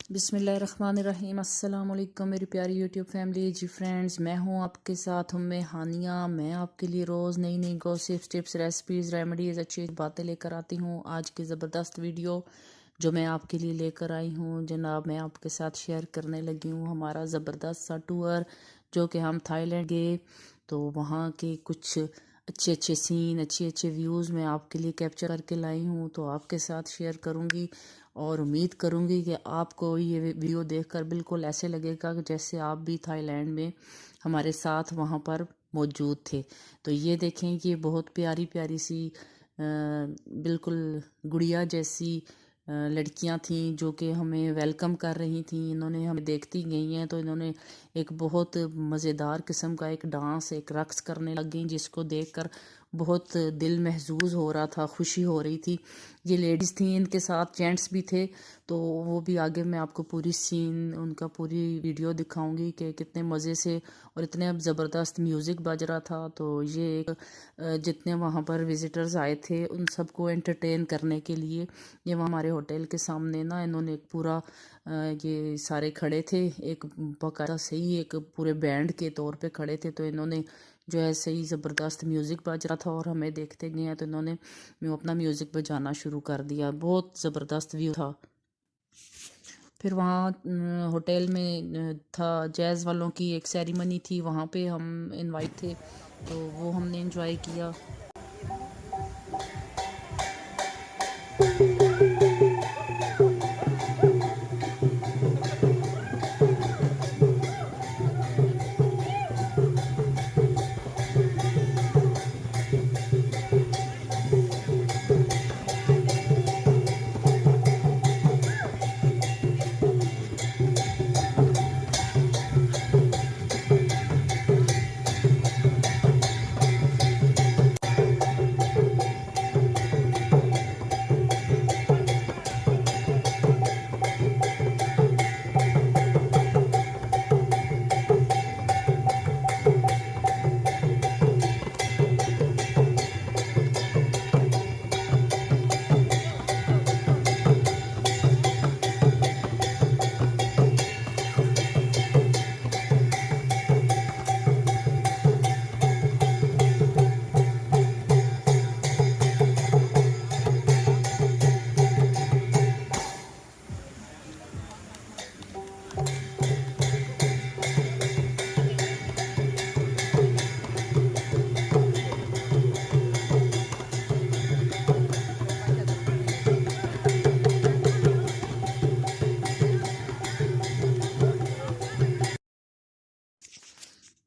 बिस्मिल्लाहिर्रहमानिर्रहीम। अस्सलाम वालेकुम मेरी प्यारी यूट्यूब फैमिली। जी फ्रेंड्स, मैं हूँ आपके साथ उम्मे हानिया। मैं आपके लिए रोज़ नई नई गॉसिप्स, टिप्स, रेसिपीज़, रेमेडीज़, अच्छी बातें लेकर आती हूँ। आज की ज़बरदस्त वीडियो जो मैं आपके लिए लेकर आई हूँ जनाब, मैं आपके साथ शेयर करने लगी हूँ हमारा ज़बरदस्त सा टूर जो कि हम थाईलैंड गए, तो वहाँ के कुछ अच्छे अच्छे सीन, अच्छे अच्छे व्यूज़ मैं आपके लिए कैप्चर करके लाई हूँ, तो आपके साथ शेयर करूँगी। और उम्मीद करूँगी कि आपको ये वीडियो देखकर बिल्कुल ऐसे लगेगा कि जैसे आप भी थाईलैंड में हमारे साथ वहाँ पर मौजूद थे। तो ये देखें, ये बहुत प्यारी प्यारी सी बिल्कुल गुड़िया जैसी लड़कियां थीं जो कि हमें वेलकम कर रही थीं। इन्होंने हमें देखती गई हैं तो इन्होंने एक बहुत मज़ेदार किस्म का एक डांस, एक रक्स करने लग गई, जिसको देखकर बहुत दिल महजूज हो रहा था, खुशी हो रही थी। ये लेडीज़ थी, इनके साथ जेंट्स भी थे, तो वो भी आगे मैं आपको पूरी सीन, उनका पूरी वीडियो दिखाऊंगी कि कितने मज़े से और इतने अब ज़बरदस्त म्यूज़िक बज रहा था। तो ये एक जितने वहाँ पर विज़िटर्स आए थे उन सबको एंटरटेन करने के लिए ये वहाँ हमारे होटल के सामने ना इन्होंने एक पूरा ये सारे खड़े थे, एक बाकायदा सही एक पूरे बैंड के तौर पे खड़े थे। तो इन्होंने जो है सही ज़बरदस्त म्यूज़िक बज रहा था और हमें देखते गए हैं, तो इन्होंने अपना म्यूज़िक बजाना शुरू कर दिया। बहुत ज़बरदस्त व्यू था। फिर वहाँ होटल में था जैज़ वालों की एक सेरेमनी थी, वहाँ पे हम इनवाइट थे, तो वो हमने एंजॉय किया।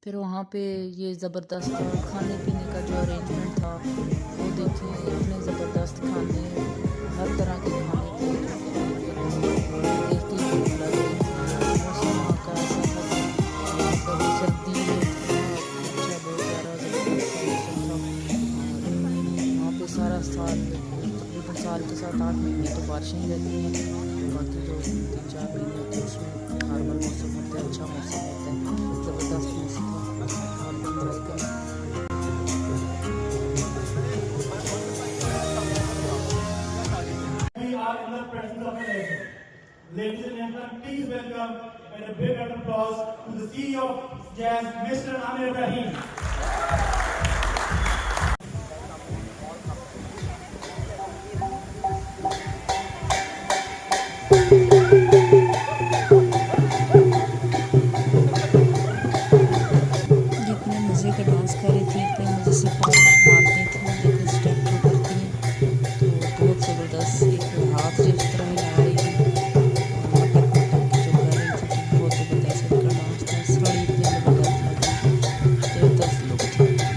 फिर वहाँ पे ये ज़बरदस्त खाने पीने का जो अरेंजमेंट था वो देखिए, इतने ज़बरदस्त खाने, हर तरह के खाने थे देख के भूख लग रही थी। मौसम वहाँ का ऐसा था कि मतलब सर्दी में इतना अच्छा, बहुत प्यारा ज़बरदस्त सा मौसम था। और वहाँ पे सारा साल, तकरीबन साल के 7-8 महीने तो बारिशें ही रहती हैं, बाकी जो 3-4 महीने होते हैं उसमें नॉर्मल मौसम होता है, अच्छा मौसम होता है, ज़बरदस्त मौसम था। आप एंजॉय करें। We are in the presence of a legend. Ladies and gentlemen, please welcome and a big round of applause to the CEO of Jazz, Mr. Amir Ibrahim. जितने मज़े का डांस कर रही थी, इतने मज़े से पाँव मारती थी, देखो स्टेप जो करती हैं, तो बहुत ज़बरदस्त। एक हाथ जिस तरह हिला रही थी और मटक मटक के जो कर रही थी, तो बहुत ज़बरदस्त इनका डांस था। साड़ी इतनी ज़बरदस्त लग रही थी, ज़बरदस्त लुक था।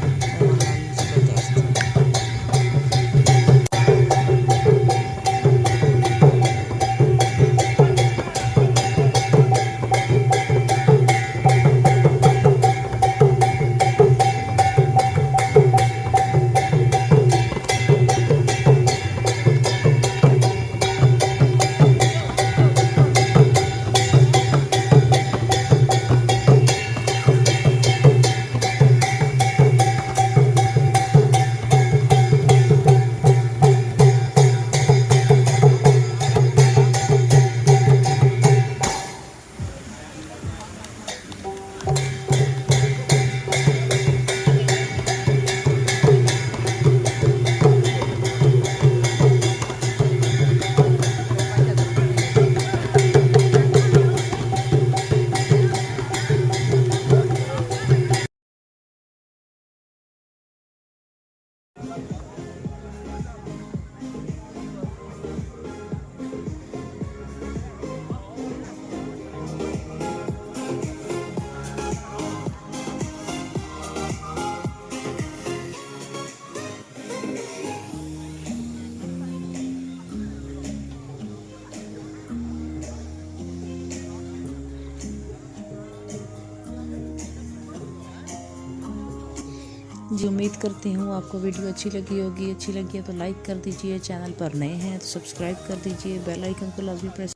जी उम्मीद करती हूँ आपको वीडियो अच्छी लगी होगी। अच्छी लगी है तो लाइक कर दीजिए, चैनल पर नए हैं तो सब्सक्राइब कर दीजिए, बेल आइकन को लाजमी प्रेस